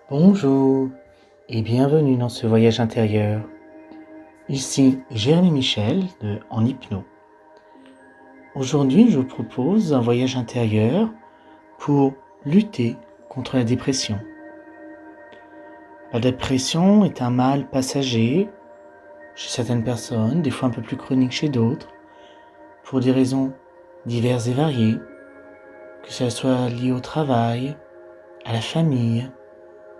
Bonjour et bienvenue dans ce voyage intérieur. Ici Jérémy Michel de En Hypno. Aujourd'hui, je vous propose un voyage intérieur pour lutter contre la dépression. La dépression est un mal passager chez certaines personnes, des fois un peu plus chronique chez d'autres, pour des raisons diverses et variées, que ce soit lié au travail, à la famille,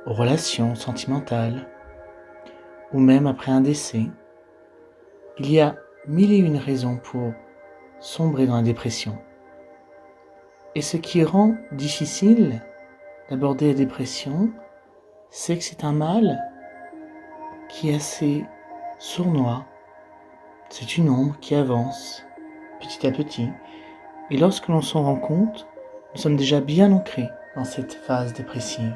aux relations sentimentales, ou même après un décès. Il y a mille et une raisons pour sombrer dans la dépression. Et ce qui rend difficile d'aborder la dépression, c'est que c'est un mal qui est assez sournois. C'est une ombre qui avance petit à petit. Et lorsque l'on s'en rend compte, nous sommes déjà bien ancrés dans cette phase dépressive.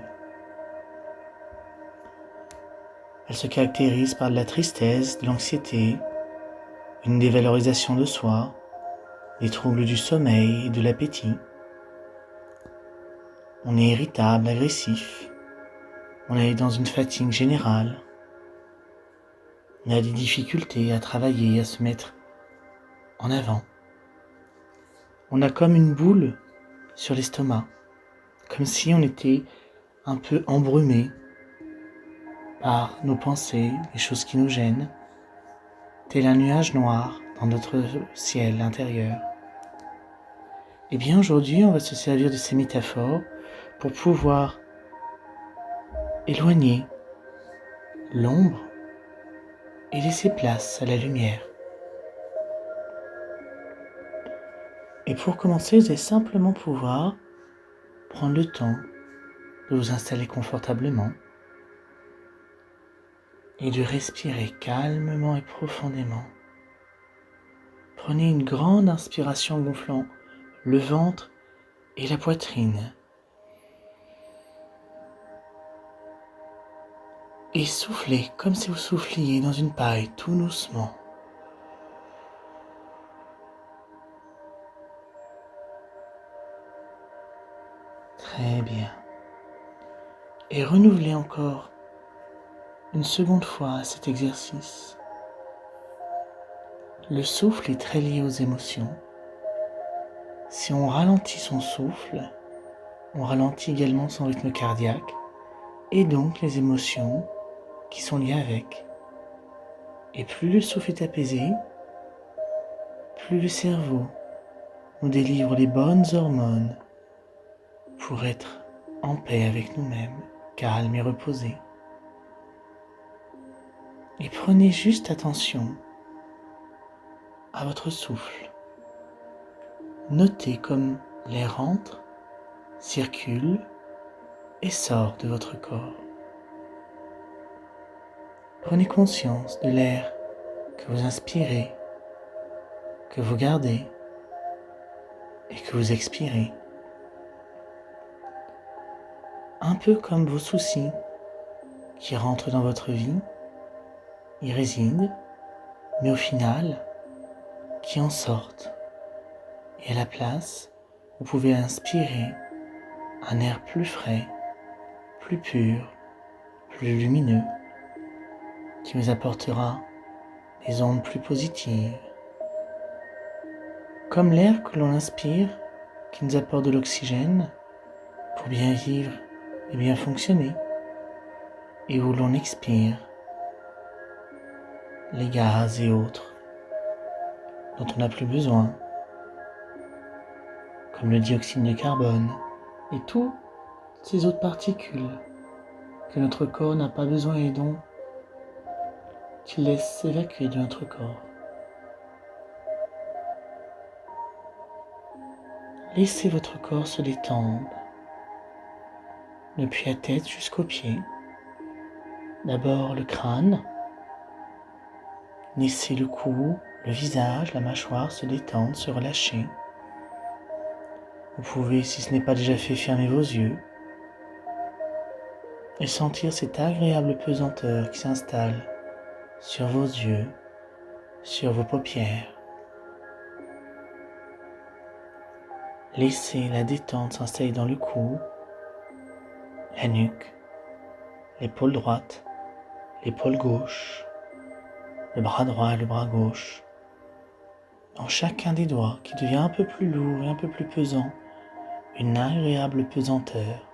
Elle se caractérise par de la tristesse, de l'anxiété, une dévalorisation de soi, des troubles du sommeil et de l'appétit. On est irritable, agressif, on est dans une fatigue générale, on a des difficultés à travailler, à se mettre en avant. On a comme une boule sur l'estomac, comme si on était un peu embrumé par nos pensées, les choses qui nous gênent, tel un nuage noir dans notre ciel intérieur. Et bien aujourd'hui, on va se servir de ces métaphores pour pouvoir éloigner l'ombre et laisser place à la lumière. Et pour commencer, vous allez simplement pouvoir prendre le temps de vous installer confortablement et de respirer calmement et profondément. Prenez une grande inspiration gonflant le ventre et la poitrine. Et soufflez comme si vous souffliez dans une paille tout doucement. Très bien. Et renouvelez encore une seconde fois cet exercice. Le souffle est très lié aux émotions. Si on ralentit son souffle, on ralentit également son rythme cardiaque et donc les émotions qui sont liées avec. Et plus le souffle est apaisé, plus le cerveau nous délivre les bonnes hormones pour être en paix avec nous-mêmes, calme et reposé. Et prenez juste attention à votre souffle. Notez comme l'air entre, circule et sort de votre corps. Prenez conscience de l'air que vous inspirez, que vous gardez et que vous expirez. Un peu comme vos soucis qui rentrent dans votre vie, y résident, mais au final, qui en sortent. Et à la place, vous pouvez inspirer un air plus frais, plus pur, plus lumineux, qui vous apportera des ondes plus positives. Comme l'air que l'on inspire, qui nous apporte de l'oxygène pour bien vivre et bien fonctionner, et où l'on expire les gaz et autres dont on n'a plus besoin, comme le dioxyde de carbone et toutes ces autres particules que notre corps n'a pas besoin et dont il laisse s'évacuer de notre corps. Laissez votre corps se détendre, depuis la tête jusqu'aux pieds. D'abord le crâne, laissez le cou, le visage, la mâchoire se détendre, se relâcher. Vous pouvez, si ce n'est pas déjà fait, fermer vos yeux et sentir cette agréable pesanteur qui s'installe sur vos yeux, sur vos paupières. Laissez la détente s'installer dans le cou, la nuque, l'épaule droite, l'épaule gauche, le bras droit et le bras gauche, dans chacun des doigts qui devient un peu plus lourd et un peu plus pesant, une agréable pesanteur.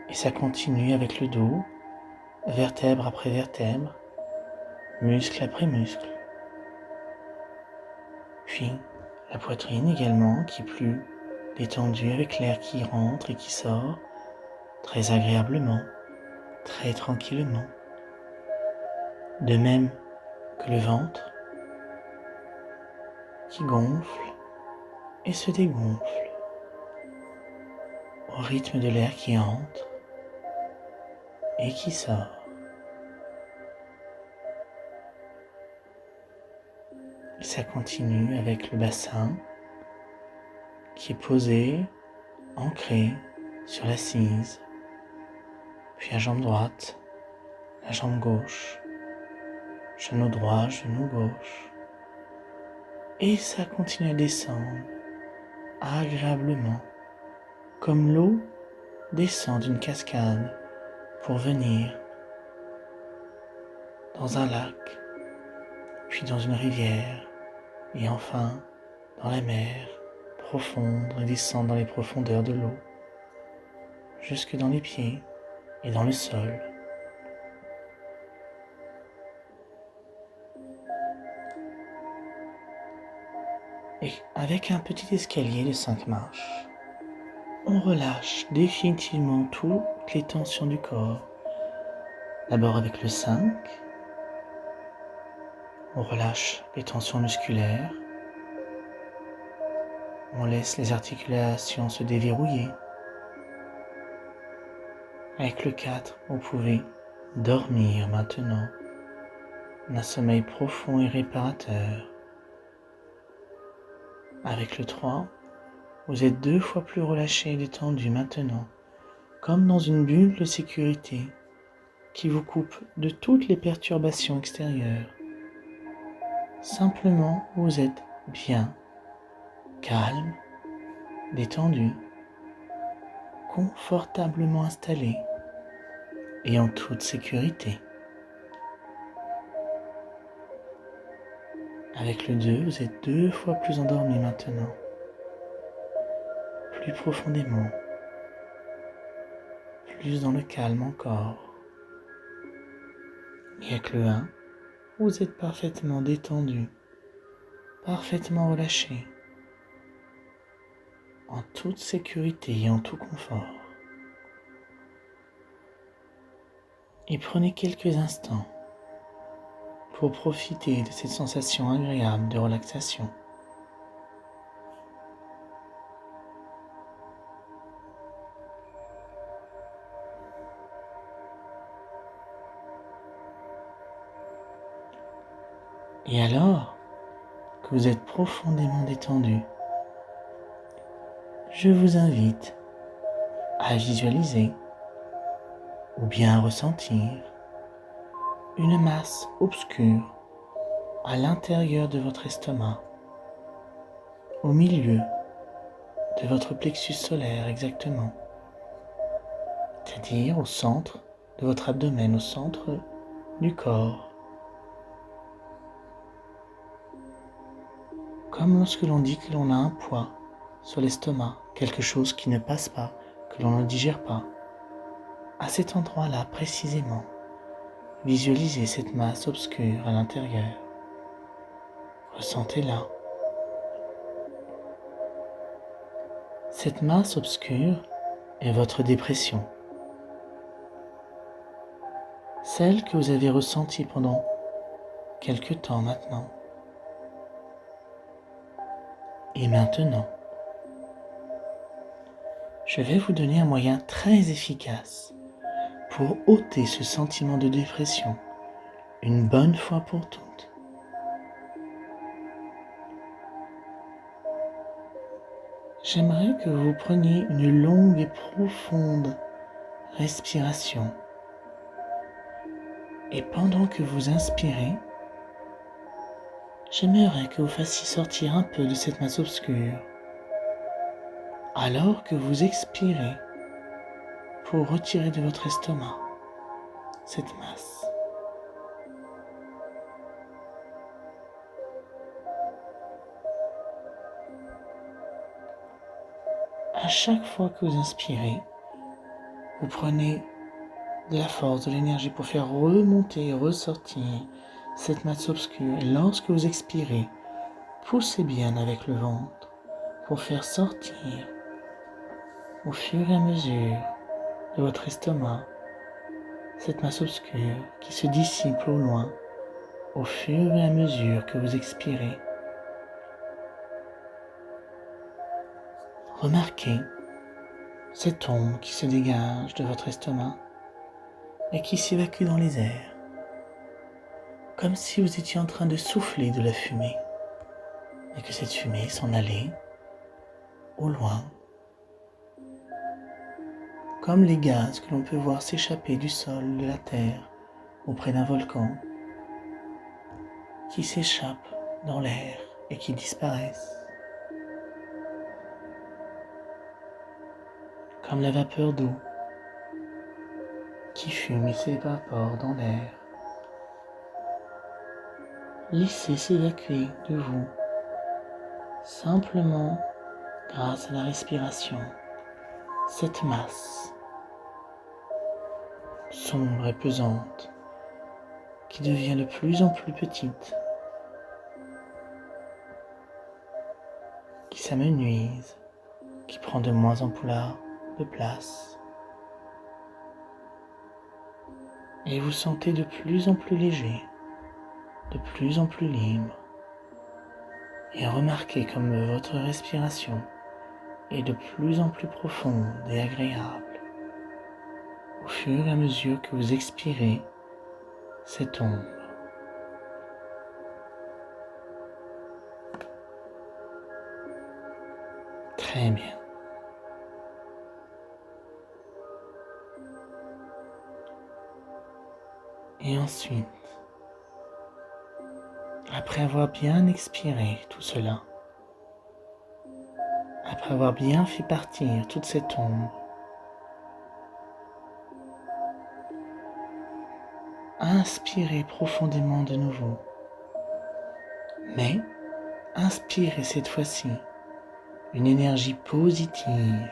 Et ça continue avec le dos, vertèbre après vertèbre, muscle après muscle. Puis la poitrine également qui est plus détendue avec l'air qui rentre et qui sort très agréablement, très tranquillement. De même que le ventre qui gonfle et se dégonfle au rythme de l'air qui entre et qui sort. Et ça continue avec le bassin qui est posé, ancré sur l'assise, puis la jambe droite, la jambe gauche, genou droit, genou gauche. Et ça continue à descendre agréablement, comme l'eau descend d'une cascade pour venir dans un lac, puis dans une rivière, et enfin dans la mer, profondre et descendre dans les profondeurs de l'eau, jusque dans les pieds et dans le sol. Et avec un petit escalier de 5 marches, on relâche définitivement toutes les tensions du corps. D'abord avec le 5, on relâche les tensions musculaires, on laisse les articulations se déverrouiller. Avec le 4, vous pouvez dormir maintenant, un sommeil profond et réparateur. Avec le 3, vous êtes 2 fois plus relâché et détendu maintenant, comme dans une bulle de sécurité qui vous coupe de toutes les perturbations extérieures. Simplement, vous êtes bien, calme, détendu, confortablement installé et en toute sécurité. Avec le 2, vous êtes 2 fois plus endormi maintenant, plus profondément, plus dans le calme encore. Et avec le 1, vous êtes parfaitement détendu, parfaitement relâché, en toute sécurité et en tout confort. Et prenez quelques instants pour profiter de cette sensation agréable de relaxation. Et alors que vous êtes profondément détendu, je vous invite à visualiser ou bien à ressentir une masse obscure à l'intérieur de votre estomac, au milieu de votre plexus solaire exactement, c'est-à-dire au centre de votre abdomen, au centre du corps. Comme lorsque l'on dit que l'on a un poids sur l'estomac, quelque chose qui ne passe pas, que l'on ne digère pas. À cet endroit-là précisément, visualisez cette masse obscure à l'intérieur. Ressentez-la. Cette masse obscure est votre dépression. Celle que vous avez ressentie pendant quelque temps maintenant. Et maintenant, je vais vous donner un moyen très efficace pour ôter ce sentiment de dépression une bonne fois pour toutes. J'aimerais que vous preniez une longue et profonde respiration. Et pendant que vous inspirez, j'aimerais que vous fassiez sortir un peu de cette masse obscure. Alors que vous expirez, pour retirer de votre estomac cette masse. À chaque fois que vous inspirez, vous prenez de la force, de l'énergie pour faire remonter et ressortir cette masse obscure. Et lorsque vous expirez, poussez bien avec le ventre pour faire sortir au fur et à mesure de votre estomac cette masse obscure qui se dissipe au loin au fur et à mesure que vous expirez. Remarquez cette ombre qui se dégage de votre estomac et qui s'évacue dans les airs, comme si vous étiez en train de souffler de la fumée et que cette fumée s'en allait au loin, comme les gaz que l'on peut voir s'échapper du sol, de la terre, auprès d'un volcan, qui s'échappent dans l'air et qui disparaissent, comme la vapeur d'eau qui fume et s'évapore dans l'air. Laissez s'évacuer de vous, simplement grâce à la respiration, cette masse sombre et pesante qui devient de plus en plus petite, qui s'amenuise, qui prend de moins en plus de place. Et vous sentez de plus en plus léger, de plus en plus libre. Et remarquez comme votre respiration est de plus en plus profonde et agréable au fur et à mesure que vous expirez cette ombre. Très bien. Et ensuite, après avoir bien expiré tout cela, après avoir bien fait partir toute cette ombre, inspirez profondément de nouveau. Mais inspirez cette fois-ci une énergie positive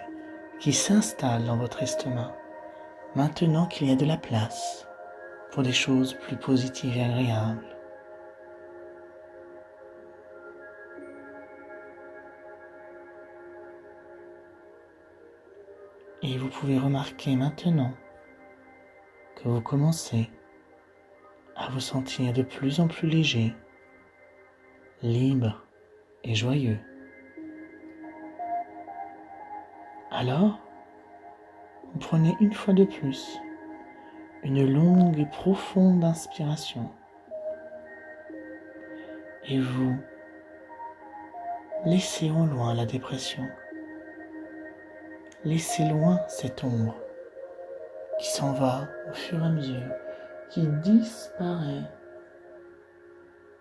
qui s'installe dans votre estomac, maintenant qu'il y a de la place pour des choses plus positives et agréables. Et vous pouvez remarquer maintenant que vous commencez à vous sentir de plus en plus léger, libre et joyeux. Alors, vous prenez une fois de plus une longue et profonde inspiration et vous laissez au loin la dépression. Laissez loin cette ombre qui s'en va au fur et à mesure, qui disparaît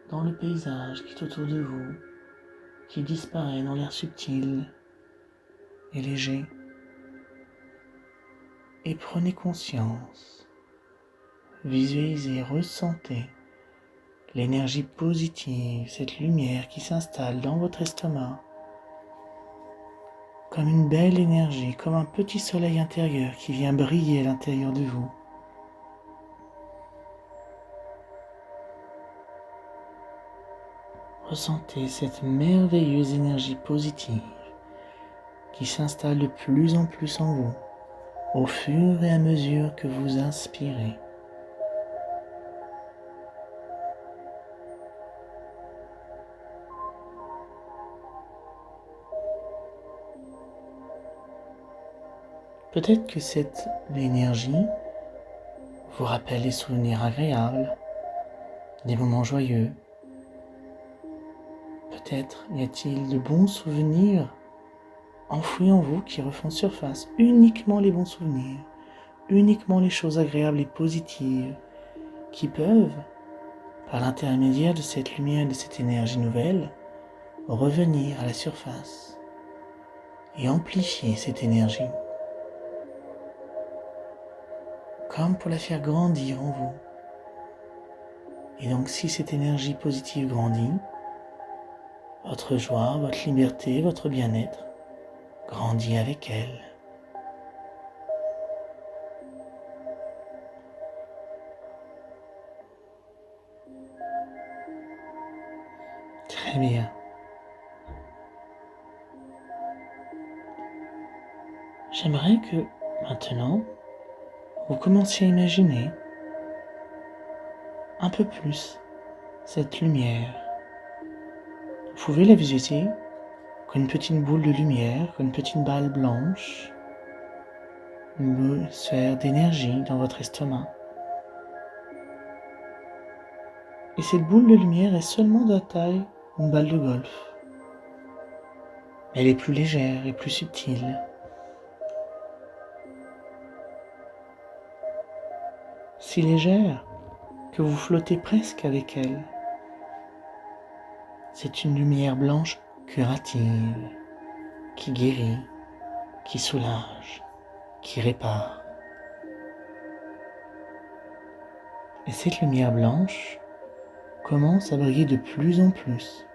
dans le paysage qui est autour de vous, qui disparaît dans l'air subtil et léger. Et prenez conscience, visualisez, ressentez l'énergie positive, cette lumière qui s'installe dans votre estomac, comme une belle énergie, comme un petit soleil intérieur qui vient briller à l'intérieur de vous. Ressentez cette merveilleuse énergie positive qui s'installe de plus en plus en vous au fur et à mesure que vous inspirez. Peut-être que cette énergie vous rappelle des souvenirs agréables, des moments joyeux. Peut-être y a-t-il de bons souvenirs enfouis en vous qui refont surface. Uniquement les bons souvenirs, uniquement les choses agréables et positives qui peuvent, par l'intermédiaire de cette lumière, de cette énergie nouvelle, revenir à la surface et amplifier cette énergie. comme pour la faire grandir en vous. Et donc si cette énergie positive grandit, votre joie, votre liberté, votre bien-être grandit avec elle. Très bien. J'aimerais que maintenant, vous commenciez à imaginer un peu plus cette lumière. Vous pouvez la visualiser comme une petite boule de lumière, comme une petite balle blanche, une sphère d'énergie dans votre estomac. Et cette boule de lumière est seulement de la taille d'une balle de golf. Elle est plus légère et plus subtile. Si légère que vous flottez presque avec elle. C'est une lumière blanche curative, qui guérit, qui soulage, qui répare. Et cette lumière blanche commence à briller de plus en plus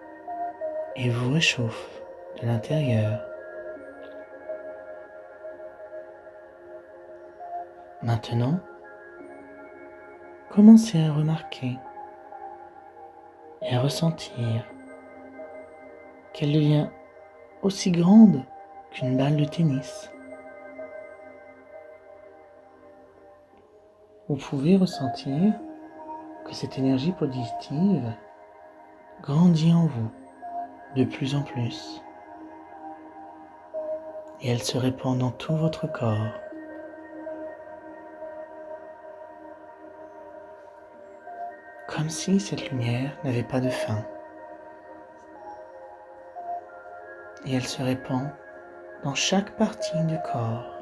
et vous réchauffe de l'intérieur. Maintenant, commencez à remarquer et à ressentir qu'elle devient aussi grande qu'une balle de tennis. Vous pouvez ressentir que cette énergie positive grandit en vous de plus en plus et elle se répand dans tout votre corps. Comme si cette lumière n'avait pas de fin. Et elle se répand dans chaque partie du corps,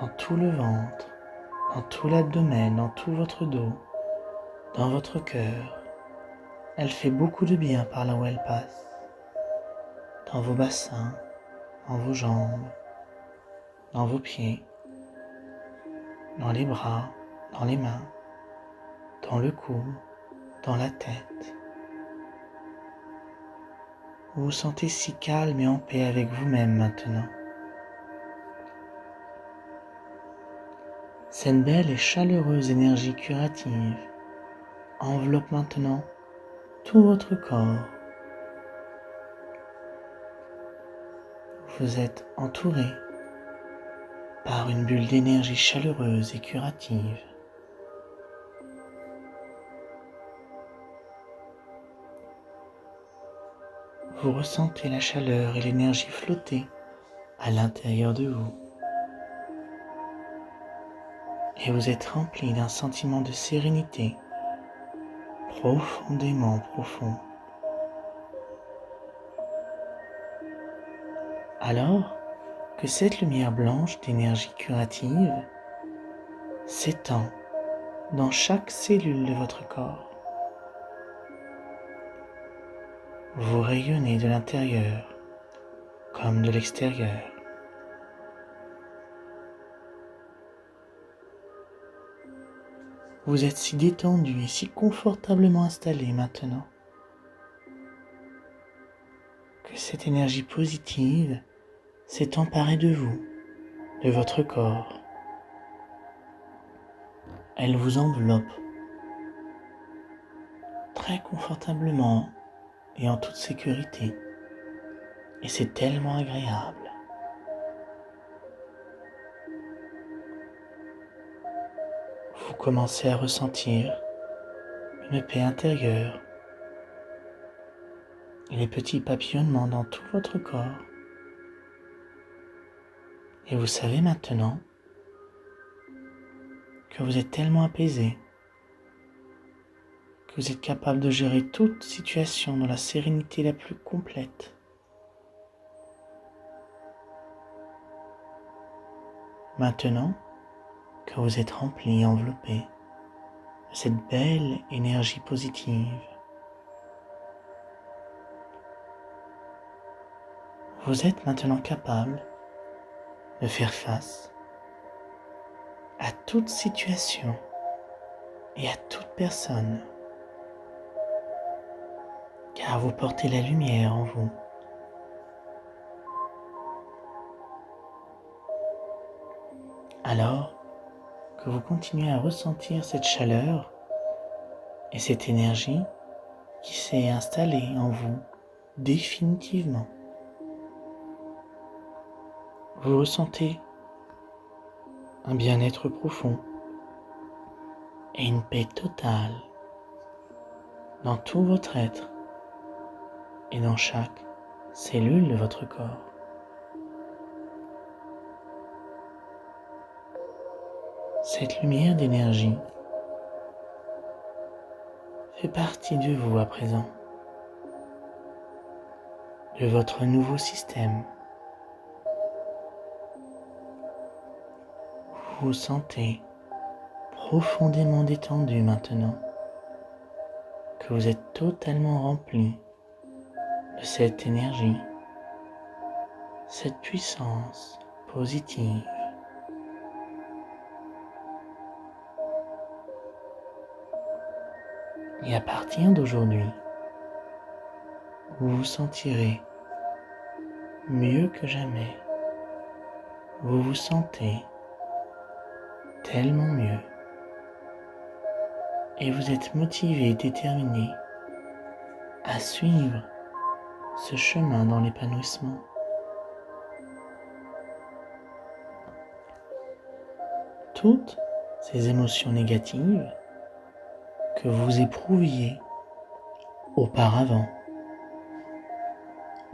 dans tout le ventre, dans tout l'abdomen, dans tout votre dos, dans votre cœur. Elle fait beaucoup de bien par là où elle passe, dans vos bassins, dans vos jambes, dans vos pieds, dans les bras, dans les mains, dans le cou, dans la tête. Vous vous sentez si calme et en paix avec vous-même maintenant. Cette belle et chaleureuse énergie curative enveloppe maintenant tout votre corps. Vous êtes entouré par une bulle d'énergie chaleureuse et curative. Vous ressentez la chaleur et l'énergie flotter à l'intérieur de vous. Et vous êtes rempli d'un sentiment de sérénité profondément profond. Alors que cette lumière blanche d'énergie curative s'étend dans chaque cellule de votre corps. Vous rayonnez de l'intérieur comme de l'extérieur. Vous êtes si détendu et si confortablement installé maintenant que cette énergie positive s'est emparée de vous, de votre corps. Elle vous enveloppe très confortablement et en toute sécurité. Et c'est tellement agréable. Vous commencez à ressentir une paix intérieure et les petits papillonnements dans tout votre corps. Et vous savez maintenant que vous êtes tellement apaisé que vous êtes capable de gérer toute situation dans la sérénité la plus complète. Maintenant que vous êtes rempli et enveloppé de cette belle énergie positive, vous êtes maintenant capable de faire face à toute situation et à toute personne, car vous portez la lumière en vous. Alors que vous continuez à ressentir cette chaleur et cette énergie qui s'est installée en vous définitivement, vous ressentez un bien-être profond et une paix totale dans tout votre être et dans chaque cellule de votre corps. Cette lumière d'énergie fait partie de vous à présent, de votre nouveau système. Vous vous sentez profondément détendu maintenant, que vous êtes totalement rempli de cette énergie, cette puissance positive. Et à partir d'aujourd'hui, vous vous sentirez mieux que jamais. Vous vous sentez tellement mieux. Et vous êtes motivé et déterminé à suivre ce chemin dans l'épanouissement. Toutes ces émotions négatives que vous éprouviez auparavant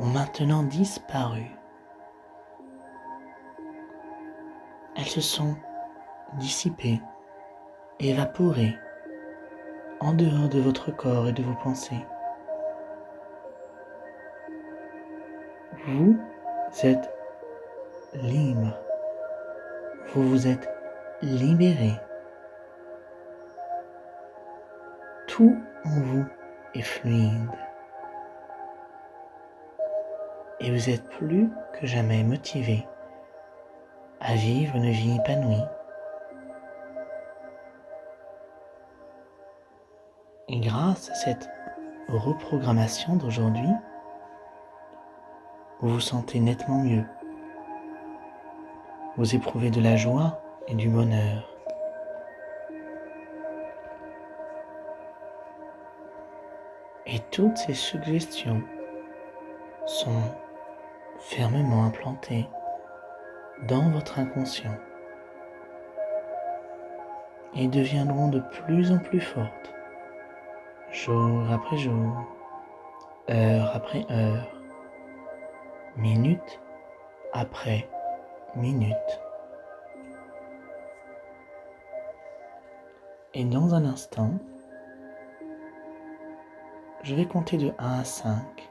ont maintenant disparu. Elles se sont dissipées, évaporées en dehors de votre corps et de vos pensées. Vous êtes libre. Vous vous êtes libéré. Tout en vous est fluide. Et vous êtes plus que jamais motivé à vivre une vie épanouie. Et grâce à cette reprogrammation d'aujourd'hui, vous vous sentez nettement mieux. Vous éprouvez de la joie et du bonheur. Et toutes ces suggestions sont fermement implantées dans votre inconscient et deviendront de plus en plus fortes, jour après jour, heure après heure, minute après minute. Et dans un instant, je vais compter de 1 à 5.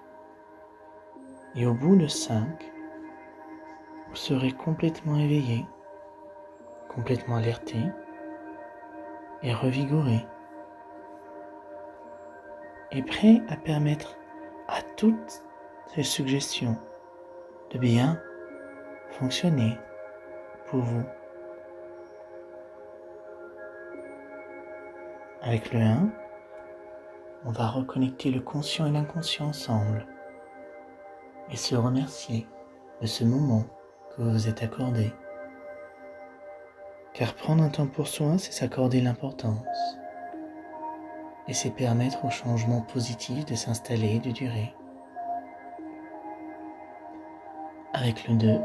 Et au bout de 5, vous serez complètement éveillé, complètement alerté et revigoré. Et prêt à permettre à toutes ces suggestions de bien fonctionner pour vous. Avec le 1, on va reconnecter le conscient et l'inconscient ensemble et se remercier de ce moment que vous vous êtes accordé. Car prendre un temps pour soi, c'est s'accorder l'importance et c'est permettre au changement positif de s'installer et de durer. Avec le 2,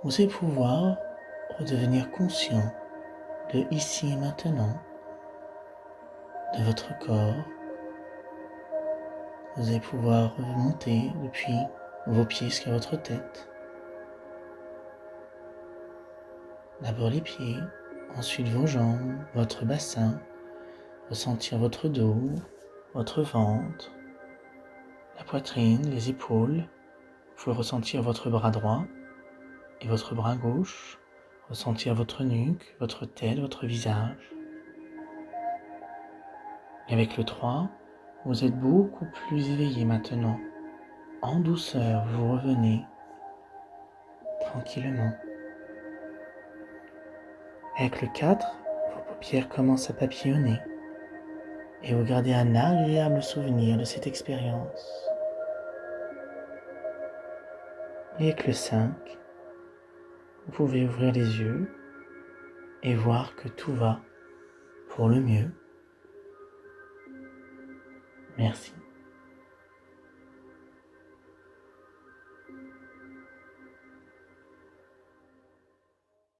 vous allez pouvoir redevenir conscient de ici et maintenant, de votre corps. Vous allez pouvoir remonter depuis vos pieds jusqu'à votre tête. D'abord les pieds, ensuite vos jambes, votre bassin, ressentir votre dos, votre ventre, la poitrine, les épaules. Vous pouvez ressentir votre bras droit et votre bras gauche, ressentir votre nuque, votre tête, votre visage. Et avec le 3, vous êtes beaucoup plus éveillé maintenant. En douceur, vous revenez tranquillement. Avec le 4, vos paupières commencent à papillonner et vous gardez un agréable souvenir de cette expérience. Et avec le 5, vous pouvez ouvrir les yeux et voir que tout va pour le mieux. Merci.